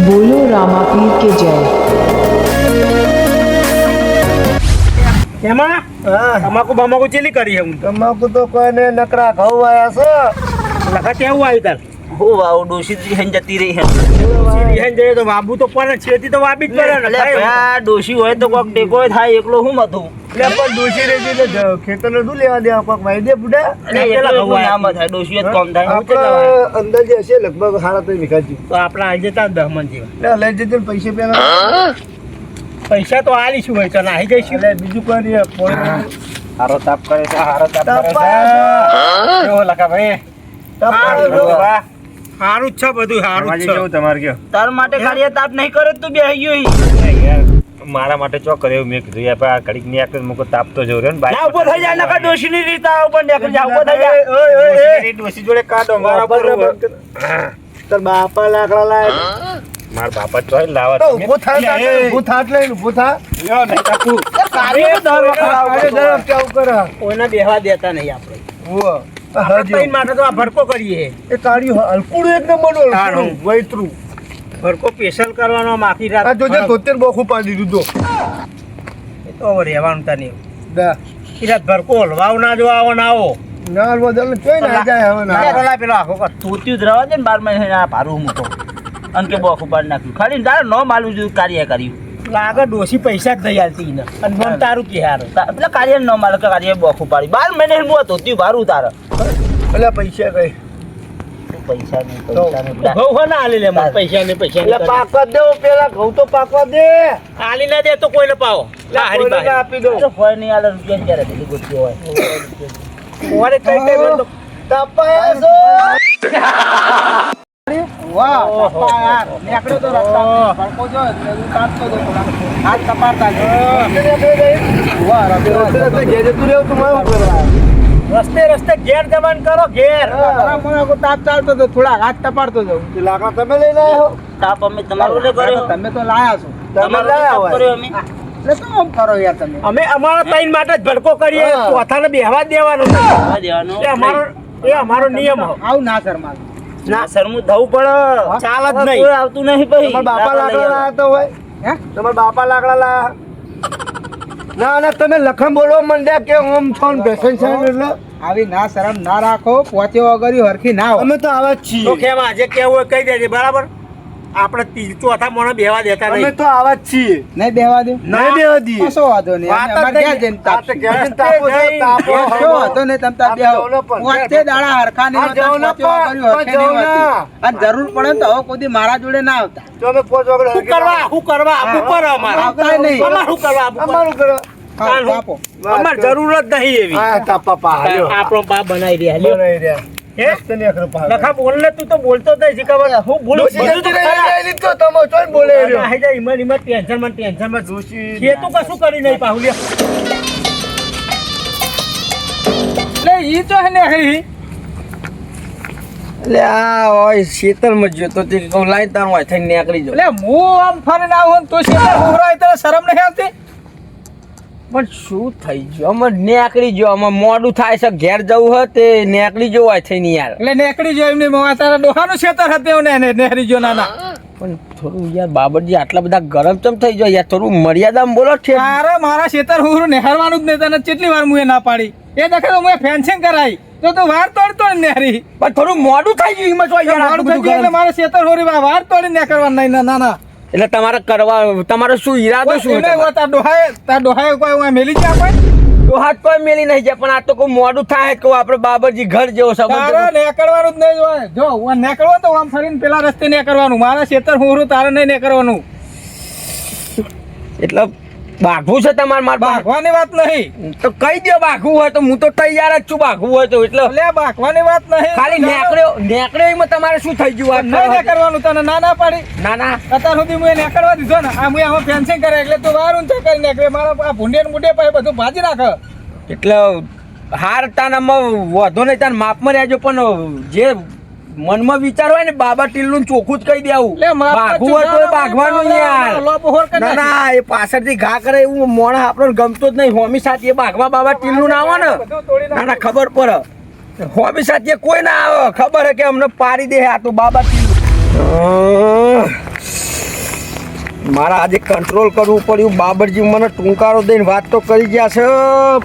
बोलो रामापीर के जय। એમાં તમાકુ બમાકુ ચેલી કરી હું તમાકુ તો કોઈને નકરા ઘઉં આયા છે. લખા કેવું આવ્યું તાર હું વાવ ડોસી રિહાઈ જતી રહી હે રિહાઈ જાય તો વાબુ તો પણ છેતી તો વાબી જ કરે ને એટલે આ ડોસી હોય તો કોક ટેકો થાય એકલો હું મથું એટલે પણ ડોશી રેજી એટલે ખેતરને શું લેવા દે કોક વાઈ દે બુડા. એટલે એકલો નામ થાય ડોસી જ કોમ થાય આપણે અંદાજે હશે લગભગ 3.5 વીઘા તો આપણે આજે તાર 10 મણ જેવા એટલે લઈ જજો ને પૈસા પેલા પૈસા તો આલીશું હોય તો નાહી જઈશું એટલે બીજું કોઈ નહીં. હારો તાપ કરે છે હારો તાપ કરે તાપ છે કેવો લખા ભાઈ તાપ સારું જ છે બધું સારું જ છે તમારે કયો તાર માટે ખાલી તાપ નહીં કરે તું બેહી ગયો યાર મારા માટે ચો કર્યો મેં કીધું યાર આ ઘડીક ની આકર મુકો તાપતો જઉં રે ને ના ઉભો થઈ જાય નકા ડોસી ની રીત આ ઉપર નીકળી જા ઉભો થઈ જા ડોશી ડોશી જોડે કાઢો મારા પર તાર બાપા લાકડા લાય મારા બાપા ચોય લાવા તો ઊભો થા ઊભો થા એટલે ઊભો થા લ્યો નહીં તાપુ કાર્ય દર વખત અરે દર કેવું કરે કોઈને બેહવા દેતા નહીં આપણે ઓ આપણે તઈ માટે તો આ ભડકો કરીએ એ તારી હલકુડ એક નંબર તારું. વૈતરું ભડકો સ્પેશિયલ કરવાનો માફી રાત આ જોજે 73 બોખું પાડી દીધું એ તો હવે રહેવાનું તા નહીં દા કિરાત ભડકો હલવાવ ના જો આવો ના આવો ના બદલ કોઈ ના જાય હવે ના પેલા પેલો આખો કર તૂત્યું જ રહેવા દે ને 12 મહિને આ ભારું મૂકો અને કે બોખ ઉપાડ નાખ્યું ખાલી તારે ન માલું જોયું કાર્ય કર્યું લાગે ડોસી પૈસા જ નહીં આલતી ને અને મન તારું કે હાર એટલે કાર્ય ન માલું કે કાર્ય બોખ ઉપાડી 12 મહિને હું તૂત્યું ભારું તારે એટલે પૈસા કઈ પૈસા નહીં ઘઉં હો ના આલી લે મને પૈસા ને પૈસા એટલે પાકવા દે પેલા ઘઉં તો પાકવા દે આલી ના દે તો કોઈને પાવો લા હરી કોઈને ભાઈ આપી દો હોય નહીં આલે રૂપિયા ક્યારે પેલી ગોતી હોય ઓરે કઈ કઈ મને તો તપાયા છો વાહ પપ્પા યાર નીકળો તો રસ્તા ભડકો જો કાટતો જો હાથ કપાડતા રસ્તે રસ્તે ઘેર જવાન કરો ઘેર મને તાપ ચાલતો તો થોડા હાથ તપાડતો જાઉં લાકડા તમે લઈને આવ્યો તાપ અમે તમારું લે કર્યો તમે તો લાયા છો તમે લાયા હોય કર્યો અમે એટલે શું આમ કરો યાર તમે અમે અમારા ત્રણ માટે જ ભડકો કરીએ ચોથાને બેહવા દેવાનો આ દેવાનો એ અમારો નિયમ આવું ના શર્મા ના શરમું થવું પડે ચાલ જ કોઈ નહીં આવતું નહીં ભાઈ તમારા બાપા લાકડા લાયા તો હોય હે તમારા બાપા લાકડા લાયા ના ના તમે લખન બોલવા માંડ્યા કે ઓમ છો ને બેસન છે એટલે આવી ના શરમ ના રાખો પોતે વગર હરખી ના અમે તો આવા જ છીએ તો કેમ આજે કેવું હોય કહી દેજે બરાબર આપણે ચોથા મોણે બેહવા દેતા અમે નહીં તો આવા જ છીએ નહીં બેહવા દે નહીં બેવા દઈએ કશો વાંધો નહીં વાત જ અમારે નહીં. ઘેર જઈને આ તો ઘેર જઈને તાપો છો, નહીં. તાપો. કશો વાંધો નહીં, તમ તાર આ બેહો. જવનો પણ. વાંચતે દાડા હરખા નહીં આ હોતા, જવનો પોતે વગર પણ. હરખે નહીં જવના. હોતી. અને જરૂર પડે ને તો હવે કોઈ દી મારા જોડે ના આવતા તો અમે 5 વાગે શું કરવા ઉપર અમારા આવતા નહીં. અમારે શું કરવા આબુ પર? અમારું કરો કાલ આપો. અમારે જરૂર જ નહીં એવી હા તાપા પા હાલ્યો આપણો બાપ બનાવી રહ્યા લ્યો. બનાવી રહ્યા હે? રસ્તે અખર પા લખા બોલ ને તું તો બોલતો જ નહીં ખબર હું બોલું ડોશી બધું તો જતી ખરા. રહી લીધો તમે ચોઈ બોલે રહ્યો નાહી જાય ઈમાં ટેન્શન માં ડોશી એ તો કશું કરી નહીં પાહુલિયા એટલે ઈ તો હે ને હરી એટલે આ હોય શેતરમાં જ જોતો તે કહું લાઈ તારું હોય થઈને નીકળી જાઉં એટલે હું આમ ફરીને આવું ને તો શેતર ઉભરાય તો શરમ નહીં આવતી પણ શું થઈ ગયું અમે નીકળી ગયો અમે મોડું થાય છે ઘેર જવું હોય તે નીકળી જવું હોય થઈને યાર એટલે નેકડી જો એમની મોવા તારા ડોહાનું શેતર હતું ને નેહરી જો નાના પણ થોડું યાર બાબરજી આટલા બધા ગરમ ચમ થઈ જાય યાર થોડું મર્યાદામાં બોલો છે તારે મારા શેતર હું નેહરવાનું જ નહીં તને કેટલી વાર મુએ ના પાડી એ દેખે તો મુએ ફેન્સિંગ કરાઈ તો વાર તોડ નેહરી પણ થોડું મોડું થઈ ગયું એમાં શું યાર મારું આટલું બધું એટલે ગરમ? મારા શેતર હોરી વાર તોડી ને કરવાનું નહીં ના ના એટલે તમારે કરવા તમારો શું ઈરાદો શું તાર ડોહાએ કોઈ હું મેલી જાય કોઈ તો હાથ કોઈ મેલી નહીં જાય પણ આ તો કોઈ મોડું થાય કે આપણે બાબરજી ઘર જેવો તારે સંબંધ નેકળવાનું જ નહીં હોય જો હું નેકળવો તો આમ ફરીને પેલા રસ્તે નેકળવાનું મારા શેતર હું તારે નહીં નેકળવાનું એટલે બાઘવું છે તમારે મારે ભાગવાની વાત નહીં તો કહી દો બાઘવું હોય તો હું તો તૈયાર જ છું બાઘવું હોય તો એટલે એટલે ભાગવાની વાત નહીં ખાલી નેકળ્યો એમાં તમારે શું થઈ ગયું નહીં નેકળવાનું તને ના ના પાડી ના ના અત્યાર સુધી મેં નેકળવા દીધો ને આ મેં આમાં ફેન્સિંગ કરે એટલે તું વાર ઊંચા કરી નાખે મારા આ ભૂંડે ને બુંડે પાસે બધું ભાજી નાખે એટલે હાર તાનામાં વધો નહીં તાર માપમાં રહેજો પણ જે મનમાં વિચાર હોય ને બાબા ટીલું ચોખ્ખું જ કહી દેવું એટલે માપ બાઘવું હોય તો બાઘવાનું યાર લો બહોર કરી ના ના એ પાછળથી ઘા કરે એવું મોણ આપણને ગમતો જ નહીં હોમી સાથે એ બાઘવા બાબા ટીલું ના આવે ને ના ના ખબર પડે હોમી સાથે કોઈ ના આવે ખબર હે કે અમને પાડી દે આ તો બાબા ટીલું મારા આજે કંટ્રોલ કરવું પડ્યું. બાબરજી મને ટૂંકારો દઈને વાત તો કરી ગયા છે,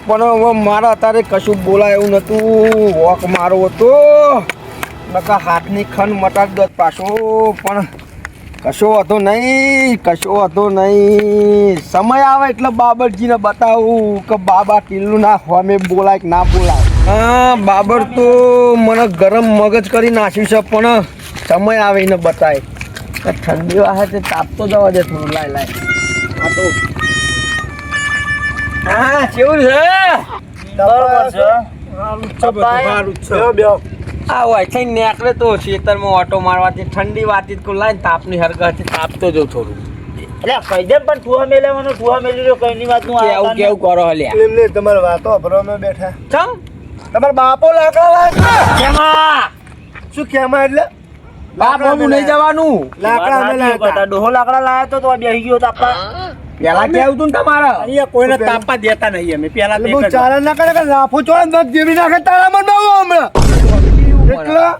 પણ હવે મારા અત્યારે કશું બોલાય એવું નતું. વોક મારો હતો નકા હાથની ખન મટાડી દોત પાછો, પણ કશો હતો નહીં. સમય આવે એટલે બાબરજીને બતાવું કે બાબા ટીલું ના હોમે બોલાય કે ના બોલાય. હા, બાબર તો મને ગરમ મગજ કરી નાખ્યું છે, પણ સમય આવે એને બતાય. ઠંડી વાહે તે તાપતો જવા દે થોડું. લાય આ તો હા કેવું છે? આ હોય છે નેકળે તો ખેતરમાં ઓટો મારવાથી ઠંડી વાતી કો લાઈને તાપની હરગાથી તાપતો જવું થોડું. એટલે કહી દે પણ ઠુવા મેલેવાનો ઠુવા મેલી રહ્યો કઈની વાતનું કેવું કરો હલ્યા એમને તમારી વાતો ભરવામાં બેઠા. ચમ તમારા બાપો લાકડા લાવ્યા કેમાં શું કેમાં એટલે બાપ હું નહીં જવાનું. લાકડા અમે લાવ્યા હતા. ડોહો લાકડા લાવ્યો તો બેસી ગયો તાપા. પેલા કેવું તું ને તમારા અહીંયા કોઈને તાપવા દેતા નહીં અમે પેલા એટલે બહુ ચારણ ના કરે કે લાફો ચોળે નખ જેવી નાખે તારા મન હમણાં એટલા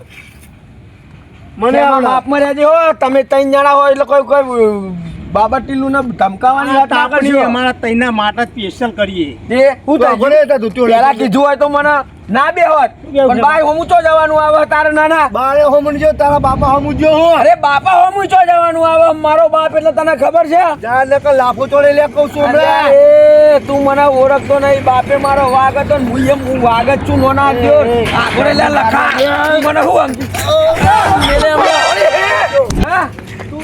મને મને આવડે. બાપમાં રહેજે હો. તમે ત્રણ જણા હોય એટલે કોઈ બાબા ટીલું ને ધમકાવાની વાત ના કરશો. અમારા તૈના માટે સ્પેશિયલ કરીએ. તે હું તો થઈ ઘરે હતા તું તો પેલા કીધું હોય તો મને ના બે હોત, પણ બાય હોમું ચો જવાનું આવે તારે નાના. બારે હોમણ જો તારા બાપા હોમું જો હું અરે બાપા હોમું ચો જવાનું આવે. મારો બાપ એટલે તને ખબર છે? જા લે કે લાફો ચોળે લે કહું છું હમણાં. અરે, તું મને ઓળખતો નહીં. બાપે મારો વાઘ હતો ને હું વાઘ જ છું. નોના દ્યો આગળ લે લખા. તું મને શું સમજી? હા, તું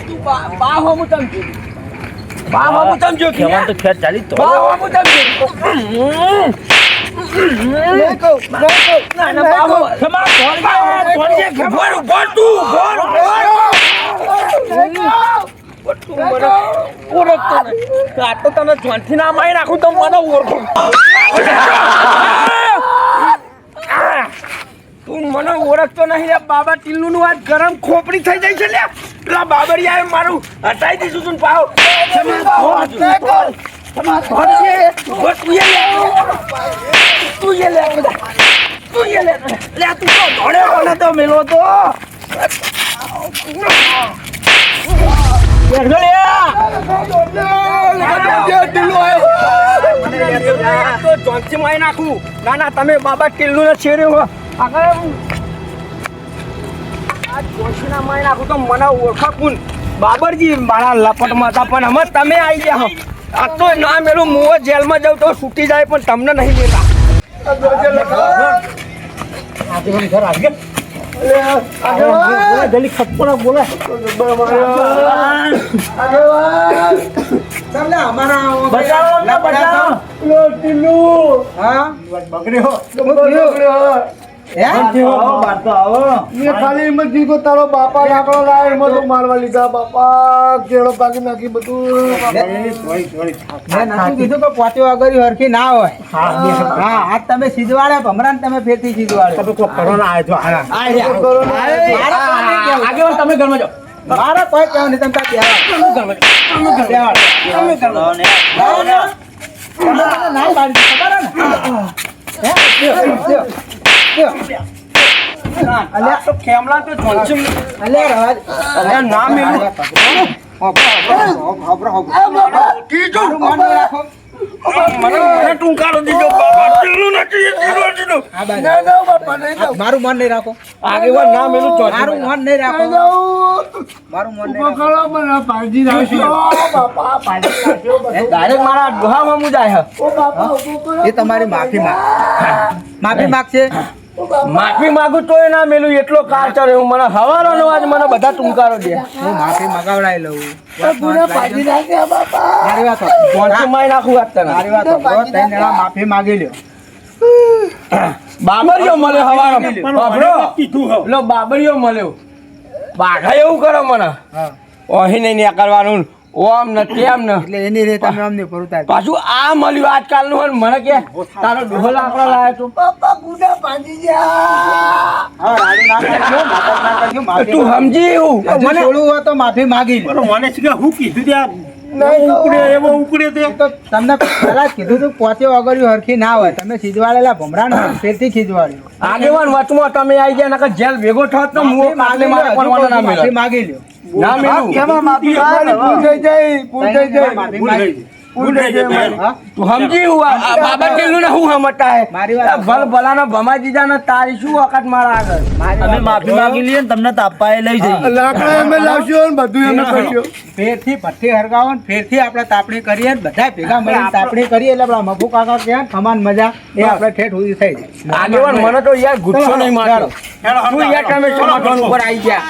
બા હોમું સમજો. બા હોમું સમજો કે જવાન તો ખેત ચાલી જ તો. બા હોમું સમજો. નહીં કહું. ના ના બા હોમું. ખમા કોણ છે? ખબર કોણ તું? કોણ તું મને ઓળખતો નહીં. આ તો તને જોનથી ના મારી નાખું તો મને ઓળખું. તું મને ઓળખતો નહીં લે. બાબા ટીલ્લુ નું આજ ગરમ ખોપડી થઈ જાય છે લે. પેલા બાબરિયાએ મારું હટાઈ દીધું તું પાવ. તું લે તું તો ધોળે કોને તો મેલો તો નાખું. ના ના તમે બાબા ટીલ્લુ ને છેડ્યો આગળ જોશીના માય નાખું તો મને ઓળખાકું. બાબરજી મારા લપટમાં હતા, પણ અમે તમે આવી ગયા હો. આ તો ના મેલું મું જેલમાં જાઉં તો છૂટી જાય, પણ તમને નહીં લેતા. જલ્દી ખપ્પો બોલે મેં ખાલી એમ જ કીધું તારો બાપા લાકડો લાવે એમાં તો મારવા લીધા. બાપા કેળો પાકી નાખી બધું. કીધું કે પોતે વગર હરખી ના હોય. હા આ તમે સીધવાડે ભમરાને તમે ફેરથી સીધવાડે. તમે ઘરમાં જાઓ. મારા કોઈ કહેવું નહીં. તમે ના પાડી ખબર ને. અલ્યા તો ખેમલા તો જોનસી અલ્યા ના મેલું મને ટૂંકારો દીધો. બાબા ટીલ્લુ નથી મારું મન નહીં રાખો. આગેવાન ના મેલું મારું મન નહીં રાખો. મારું મન નહીં ડાયરેક્ટ મારા ડોહામાં મુજાય એ તમારી માફી માગશે. માફી માંગુ તોય ના મેલું એટલો કાર ચડે. હું મને હવારનો આજ મને બધા ટૂંકારો દે. હું માફી મગાવડાવી લઉં. મારી વાત જોનસી માય નાખું આજ તને. ત્રણ જણા માફી માગી લ્યો. બાબરિયો મળ્યો હવારો. પેલો બાબરિયો મળ્યો. બાઘા એવું કરો મને. ઓહી નહીં ને કરવાનું. ઓમ ને તેમ ને એટલે એની રીતે તમે અમને ભરતા પાછું આ મળ્યું આજકાલનું હોય ને મને કે તારો ડોહો લાકડો લાવ્યો તું. તું સમજી એવું મને છોડવું હોય તો માફી માગી લો. મને શું હું કીધું ત્યાં તો તમને પહેલા જ કીધું તું પોતે વગર હરખી ના હોય. તમે ખીજવાડેલા ભમરાને ફેરથી ખીજવાડ્યો. આગેવાન વચમાં તમે આવી ગયા નકર જેલ ભેગો થત તો મું કાલે મારે પરવાનો ના માફી મળે. માગી લ્યો. ના મેલું કેમાં માફી માંગ, ભૂલ થઈ જાય, ભૂલ થઈ જાય, ભૂલ થઈ જાય મારી. તું સમજી હું આ બાબા ટીલું ને હું સમજતા હે ભલ ભલાના ભમા દીધા ને તારી શું વખત મારા આગળ અમે માફી માંગી લઈએ ને તમને તાપાએ લઈ જઈએ. લાકડા અમે લાવશું ને બધું અમે કરશું. ફેરથી ભઠ્ઠી હરગાવો ને ફેરથી આપણે તાપણી કરીએ ને બધા ભેગા મળીને તાપણી કરીએ એટલે આપણા મફુ કાકા ક્યાં કમાન મજા એ આપણે ઠેઠ સુધી થઈ જાય. આગેવાન મને તો યાર ગુસ્સો નહીં મારતો તું યાર તમે સમાધાન ઉપર આવી ગયા